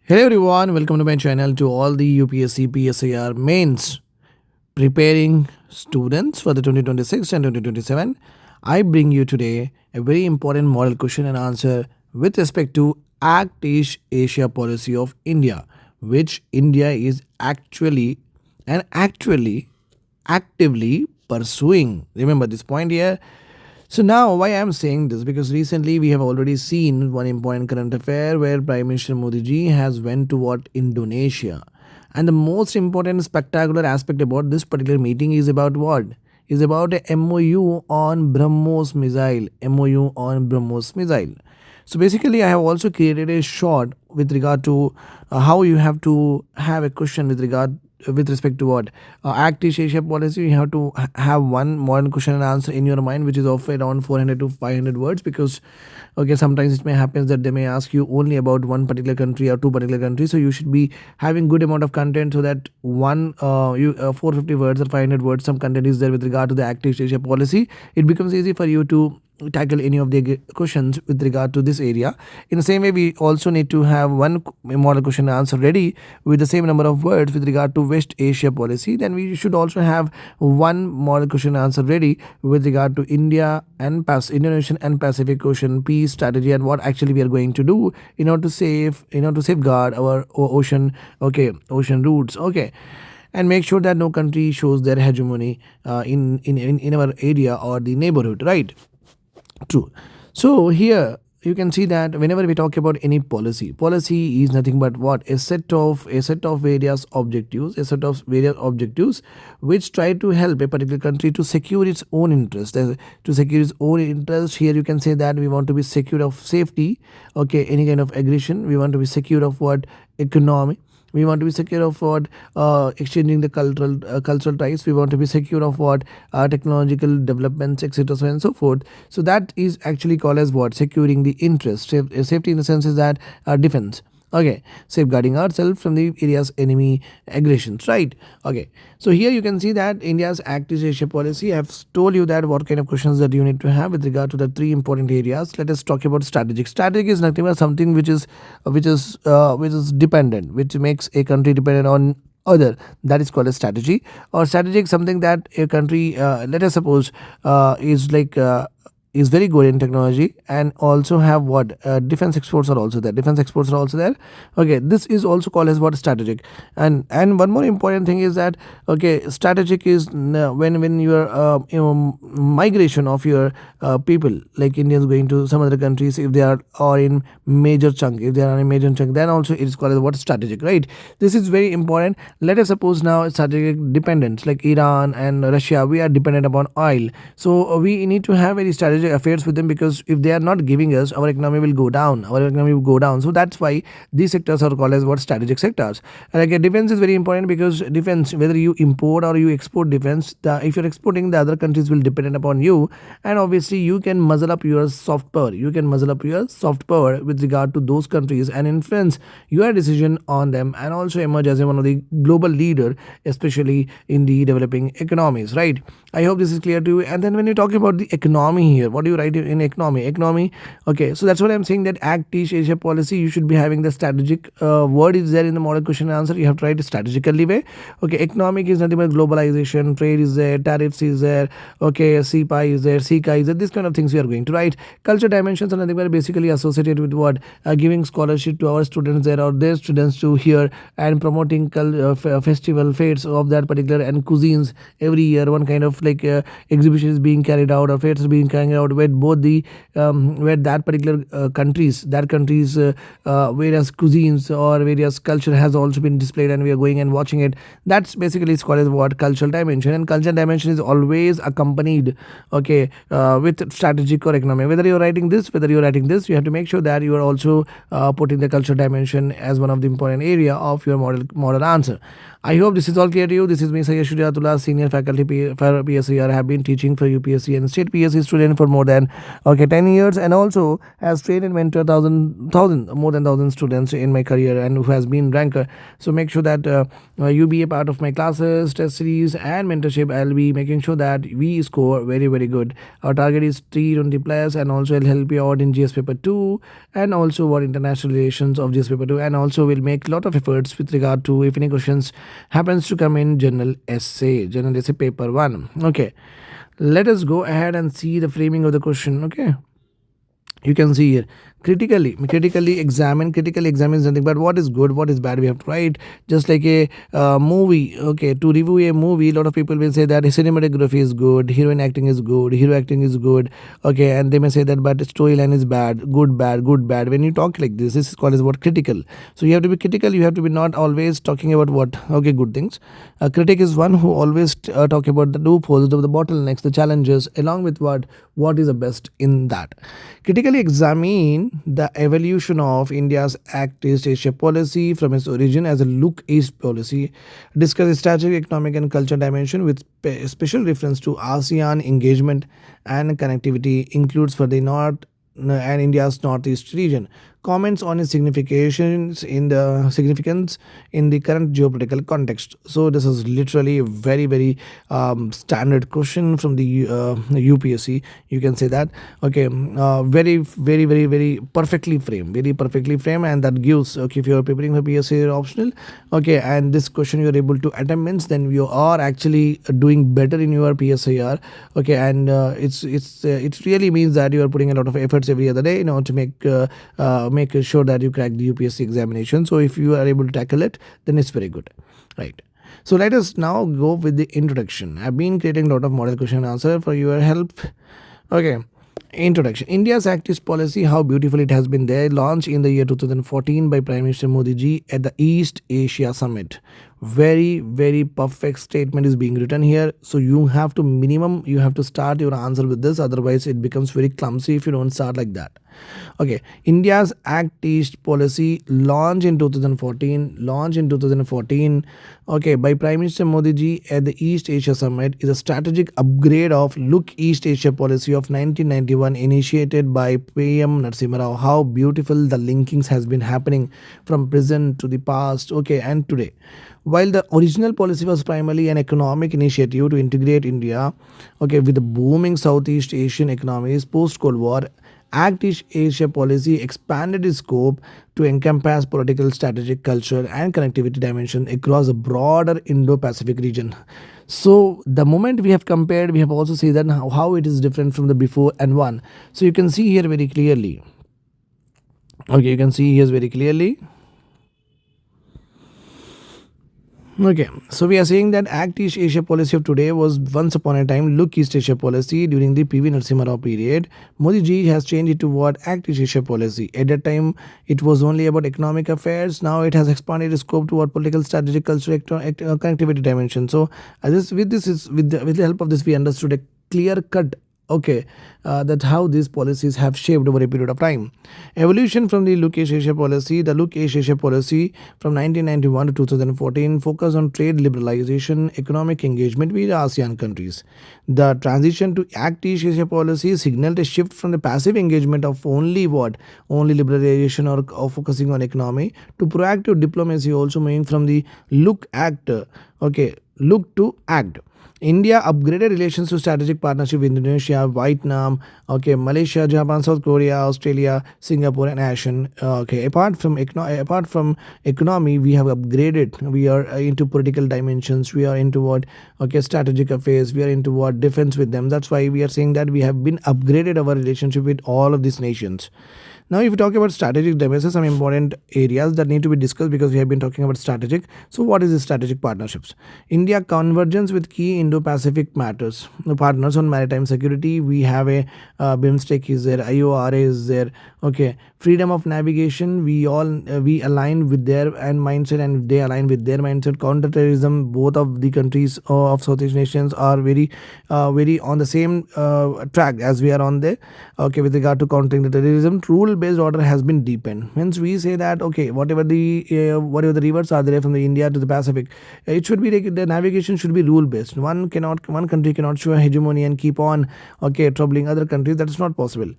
Hello everyone, welcome to my channel. To all the UPSC PSIR Mains preparing students for the 2026 and 2027, I bring you today a very important model question and answer with respect to Act East Asia policy of India, which India is actually actively pursuing. Remember this point here. So now why I'm saying this, because recently we have already seen one important current affair where Prime Minister Modi ji has went to what Indonesia, and the most important spectacular aspect about this particular meeting is about what is about a MOU on BrahMos missile. MOU on BrahMos missile. So basically, I have also created a short with regard to how you have to have a question with respect to what Act East Asia policy. You have to have one modern question and answer in your mind, which is of around 400 to 500 words, because okay, sometimes it may happen that they may ask you only about one particular country or two particular countries, so you should be having good amount of content so that 450 words or 500 words some content is there with regard to the Act East Asia policy. It becomes easy for you to tackle any of the questions with regard to this area. In the same way, we also need to have one model question and answer ready with the same number of words with regard to West Asia policy. Then we should also have one model question and answer ready with regard to Indonesian and Pacific Ocean peace strategy, and what actually we are going to do in order to safeguard our ocean routes. Okay, and make sure that no country shows their hegemony in our area or the neighborhood, right? True. So here you can see that whenever we talk about any policy is nothing but what a set of various objectives which try to help a particular country to secure its own interest. To secure its own interest, here you can say that we want to be secure of safety. Okay, any kind of aggression. We want to be secure of what economy. We want to be secure of what exchanging the cultural ties. We want to be secure of what technological developments, etc., so on and so forth. So that is actually called as what securing the interest. Safety in the sense is that defense. Okay, safeguarding ourselves from the area's enemy aggressions, right? Okay, so here you can see that India's Act East Asia policy. I have told you that what kind of questions that you need to have with regard to the three important areas. Let us talk about strategic. Strategic is nothing but something which is dependent, which makes a country dependent on other. That is called a strategy. Or strategic, something that a country, let us suppose, is very good in technology, and also have what defense exports are also there. Okay, this is also called as what strategic. And one more important thing is that okay, strategic is when your migration of your people, like Indians going to some other countries, if they are or in major chunk, if they are in a major chunk, then also it is called as what strategic, right? This is very important. Let us suppose now strategic dependence, like Iran and Russia, we are dependent upon oil. So we need to have very strategic affairs with them, because if they are not giving us, our economy will go down. So that's why these sectors are called as what strategic sectors. And like defense is very important, because defense, whether you import or you export defense, if you're exporting, the other countries will depend upon you, and obviously you can muzzle up your soft power. With regard to those countries and influence your decision on them, and also emerge as one of the global leader, especially in the developing economies, right? I hope this is clear to you. And then when you talk about the economy here, what do you write in economy? Okay, so that's what I'm saying, that Act East Asia policy, you should be having the strategic word is there in the model question and answer. You have to write it strategically way. Okay, economic is nothing but globalization, trade is there, tariffs is there, okay, CPI is there, CKI is there. This kind of things we are going to write. Culture dimensions are nothing but basically associated with what giving scholarship to our students there, or their students to here, and promoting festival fates of that particular, and cuisines. Every year one kind of exhibition is being carried out, or fairs being carried out, where both the where that particular countries various cuisines or various culture has also been displayed, and we are going and watching it. That's basically it's called as what cultural dimension. And cultural dimension is always accompanied, okay, with strategic or economic. Whether you're writing this, you have to make sure that you are also putting the cultural dimension as one of the important area of your model answer. I hope this is all clear to you. This is me, Syed Shujathullah, senior faculty for PSIR. Have been teaching for UPSC and state PSC student for more than 10 years, and also has trained and mentored more than 1,000 students in my career, and who has been ranker. So make sure that you be a part of my classes, test series, and mentorship. I'll be making sure that we score very very good. Our target is 320 plus, and also I'll help you out in GS paper 2, and also what international relations of GS paper 2, and also will make a lot of efforts with regard to if any questions happens to come in general essay paper 1. Okay, let us go ahead and see the framing of the question. Okay, you can see here, critically examine. Critically examine something, but what is good, what is bad, we have to write. Just like a movie. Okay, to review a movie, a lot of people will say that cinematography is good, heroine acting is good, hero acting is good. Okay, and they may say that but storyline is bad, good bad. When you talk like this is called as what, critical. So you have to be critical, you have to be not always talking about what, okay, good things. A critic is one who always talk about the loopholes, the bottlenecks, the challenges, along with what is the best in that. Critically examine the evolution of India's Act East Asia policy from its origin as a Look East policy. Discuss strategic, economic, and cultural dimension with special reference to ASEAN engagement and connectivity, includes for the North and India's Northeast region. Comments on its significance in the current geopolitical context. So this is literally a very very standard question from the UPSC. You can say that. Okay, very perfectly framed, and that gives, okay, if you are preparing for PSA optional, okay, and this question you are able to attempt, means then you are actually doing better in your PSIR. Okay, and it really means that you are putting a lot of efforts every other day, to make sure that you crack the UPSC examination. So if you are able to tackle it, then it's very good, right? So let us now go with the introduction. I've been creating a lot of model question and answer for your help. Okay, introduction. India's Act East policy, how beautiful it has been there, launched in the year 2014 by Prime Minister Modi ji at the East Asia Summit. Very very perfect statement is being written here. So you have to start your answer with this, otherwise it becomes very clumsy if you don't start like that. Okay, India's Act East policy launched in 2014, okay, by Prime Minister Modi ji at the East Asia Summit, is a strategic upgrade of Look East Asia policy of 1991 initiated by PM Narasimha Rao. How beautiful the linkings has been happening from present to the past, okay, and today. While the original policy was primarily an economic initiative to integrate India, okay, with the booming Southeast Asian economies post-Cold War, Act East Asia policy expanded its scope to encompass political, strategic, cultural, and connectivity dimensions across a broader Indo-Pacific region. So the moment we have compared, we have also seen that how it is different from the before and one. So you can see here very clearly. Okay, you can see here very clearly. Okay, so we are saying that Act East Asia policy of today was once upon a time Look East Asia policy during the PV Narasimha Rao period. Modi ji has changed it to what, Act East Asia policy. At that time, it was only about economic affairs. Now it has expanded its scope to what, political, strategic, cultural, connectivity dimension. So with the help of this, we understood a clear cut, okay, that how these policies have shaped over a period of time. Evolution from the Look East Asia policy. The Look East Asia policy from 1991 to 2014 focused on trade liberalization, economic engagement with ASEAN countries. The transition to Act East Asia policy signaled a shift from the passive engagement of only liberalization or focusing on economy to proactive diplomacy, also moving from the Look to Act. India upgraded relations to strategic partnership with Indonesia, Vietnam, okay, Malaysia, Japan, South Korea, Australia, Singapore, and ASEAN. Okay, apart from economy, we have upgraded. We are into political dimensions. We are into what, okay, strategic affairs. We are into what, defense with them. That's why we are saying that we have been upgraded our relationship with all of these nations. Now, if you talk about strategic dimensions, some important areas that need to be discussed because we have been talking about strategic. So, what is the strategic partnerships? India convergence with key Indo-Pacific matters. The partners on maritime security, we have a BIMSTEC is there, IORA is there. Okay, freedom of navigation, we align with their mindset, and they align with their mindset. Counterterrorism, both of the countries of Southeast nations are very on the same track as we are on there. Okay, with regard to countering the terrorism, rule rule-based order has been deepened. Hence, we say that okay, whatever the rivers are there from the India to the Pacific, it should be the navigation should be rule-based. One country cannot show hegemony and keep on troubling other countries. That is not possible.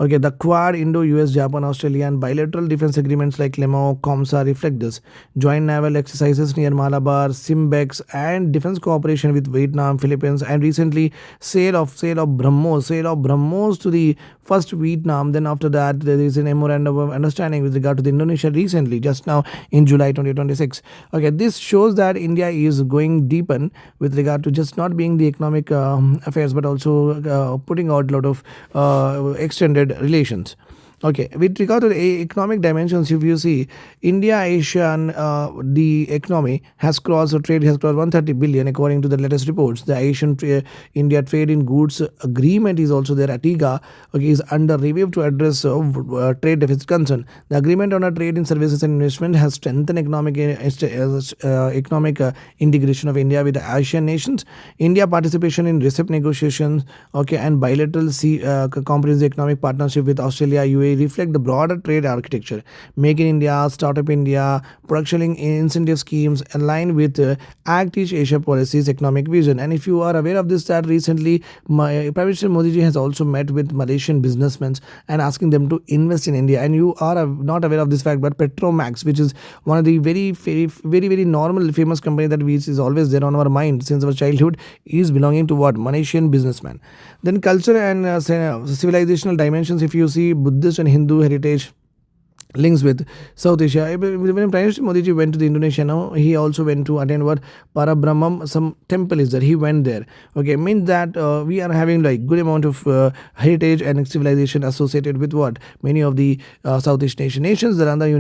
Okay, the Quad, Indo, US, Japan, Australia, and bilateral defense agreements like LEMO, COMSA reflect this. Joint naval exercises near Malabar, Simbex, and defense cooperation with Vietnam, Philippines, and recently sale of BrahMos to the first Vietnam. Then after that, there is an memorandum of understanding with regard to the Indonesia recently, just now in July 2026. Okay, this shows that India is going deepen with regard to just not being the economic affairs, but also putting out a lot of extended relations. Okay, with regard to the economic dimensions, if you see, India-ASEAN, the economy has crossed, or trade has crossed 130 billion according to the latest reports. The India Trade in Goods Agreement is also there. ATIGA, is under review to address trade deficit concern. The agreement on a trade in services and investment has strengthened economic integration of India with the ASEAN nations. India participation in RCEP negotiations, and bilateral comprehensive economic partnership with Australia, UAE reflect the broader trade architecture. Make in India, Startup India, production incentive schemes align with Act East Asia policy's economic vision. And if you are aware of this, that recently Prime Minister Modi ji has also met with Malaysian businessmen and asking them to invest in India. And you are not aware of this fact, but Petromax, which is one of the very normal famous company that which is always there on our mind since our childhood, is belonging to what? Malaysian businessman. Then culture and civilizational dimensions, if you see, Buddhist and Hindu heritage links with South Asia. When Prime Minister Modi ji went to the Indonesia now, he also went to attend what Parabrahmam, some temple is there. He went there. Okay, means that we are having like good amount of heritage and civilization associated with what many of the Southeast Asian nations. The Nalanda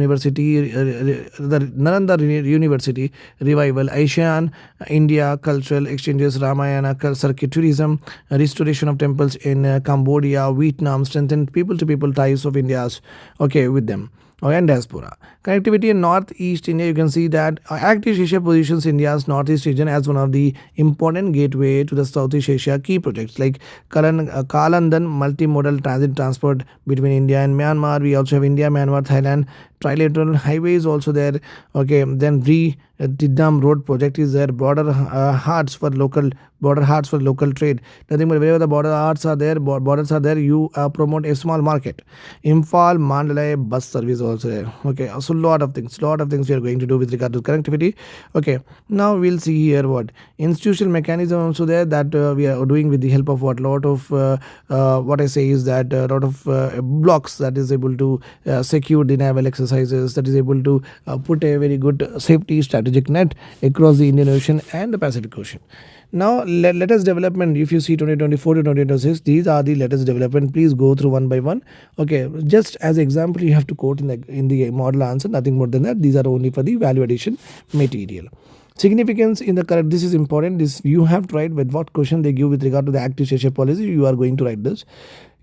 University revival, ASEAN, India cultural exchanges, Ramayana circuit tourism, restoration of temples in Cambodia, Vietnam, strengthened people-to-people ties of India's with them. And diaspora. Connectivity in Northeast India, you can see that Act East Asia positions India's Northeast region as one of the important gateway to the Southeast Asia key projects like Kaladan multi-modal transport between India and Myanmar. We also have India, Myanmar, Thailand. Trilateral highway is also there. Okay, then Tidam road project is there. Border hearts for local trade. Nothing but wherever the borders are there, you promote a small market. Imphal, Mandalay bus service also there. Okay, so lot of things we are going to do with regard to connectivity. Okay, now we'll see here what institutional mechanism also there that we are doing with the help of what lot of what I say is that a lot of blocks that is able to secure the naval exercises, that is able to put a very good safety strategic net across the Indian Ocean and the Pacific Ocean. Now, latest development, if you see 2024 to 2026, these are the latest development. Please go through one by one. Okay, just as example, you have to quote in the model answer, nothing more than that. These are only for the value addition material. Significance in the correct, this is important. This you have to write with what question they give with regard to the Act East Asia policy. You are going to write this.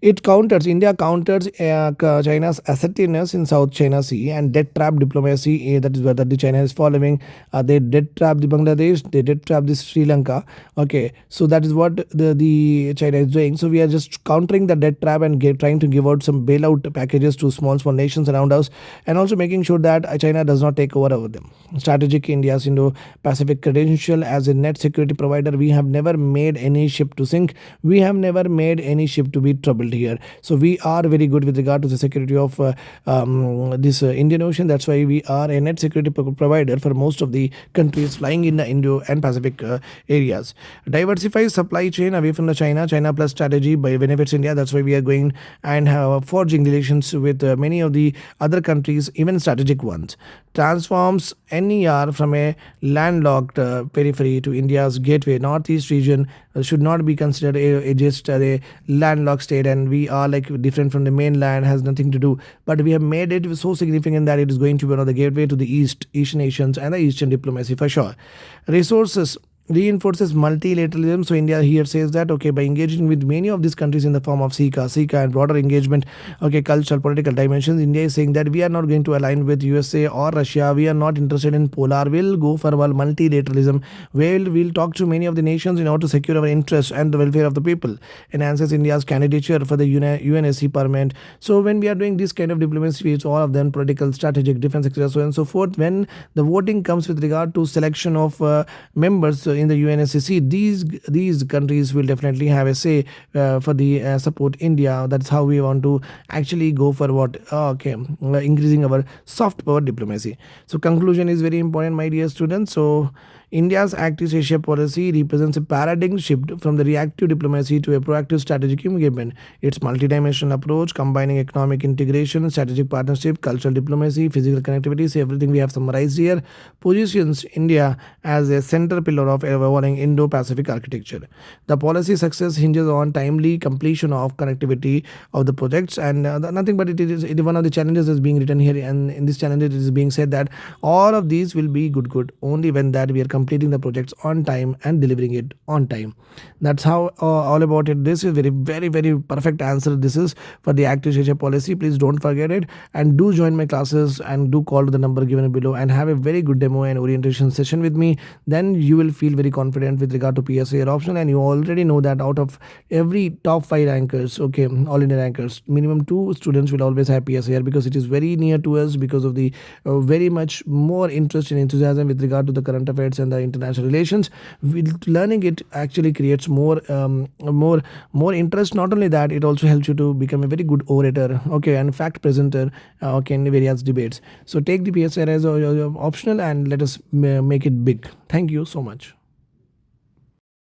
India counters China's assertiveness in South China Sea and debt trap diplomacy. That is whether the China is following. They debt trap the Bangladesh, they debt trap the Sri Lanka. Okay, so that is what the China is doing. So we are just countering the debt trap and trying to give out some bailout packages to small nations around us, and also making sure that China does not take over them. Strategic India's Indo-Pacific credential as a net security provider. We have never made any ship to sink. We have never made any ship to be troubled here. So we are very good with regard to the security of this Indian Ocean. That's why we are a net security provider for most of the countries flying in the Indo and Pacific areas. Diversify supply chain away from the China plus strategy by benefits India. That's why we are going and forging relations with many of the other countries, even strategic ones. Transforms NER from a landlocked periphery to India's gateway. Northeast region should not be considered just a landlocked state, and we are like different from the mainland, has nothing to do, but we have made it so significant that it is going to be one of the gateway to the Asian nations and the Eastern diplomacy for sure. Resources reinforces multilateralism. So India here says that, okay, by engaging with many of these countries in the form of SICA and broader engagement, okay, cultural, political dimensions, India is saying that we are not going to align with USA or Russia. We are not interested in polar. We'll go for multilateralism. We'll talk to many of the nations in order to secure our interests and the welfare of the people. Enhances India's candidature for the UNSC permanent. So when we are doing this kind of diplomacy, it's all of them political, strategic, defense, etc., so on and so forth. When the voting comes with regard to selection of members in the UNSCC, these countries will definitely have a say for the support India. That's how we want to actually go for what increasing our soft power diplomacy. So conclusion is very important, my dear students. So India's Act East Asia policy represents a paradigm shift from the reactive diplomacy to a proactive strategic engagement. Its multidimensional approach, combining economic integration, strategic partnership, cultural diplomacy, physical connectivity, so everything we have summarized here, positions India as a center pillar of evolving Indo-Pacific architecture. The policy success hinges on timely completion of connectivity of the projects, and nothing but it is one of the challenges is being written here, and in this challenge it is being said that all of these will be good only when that we are completing the projects on time and delivering it on time. That's how all about it. This is very perfect answer. This is for the Act East Asia policy. Please don't forget it, and do join my classes and do call to the number given below and have a very good demo and orientation session with me. Then you will feel very confident with regard to PSIR option, and you already know that out of every top 5 rankers, okay, all India rankers, minimum 2 students will always have PSIR, because it is very near to us, because of the very much more interest and enthusiasm with regard to the current affairs and the international relations. Learning it actually creates more interest. Not only that, it also helps you to become a very good orator, okay, and fact presenter, okay, in various debates. So take the PSIR as optional, and let us make it big. Thank you so much.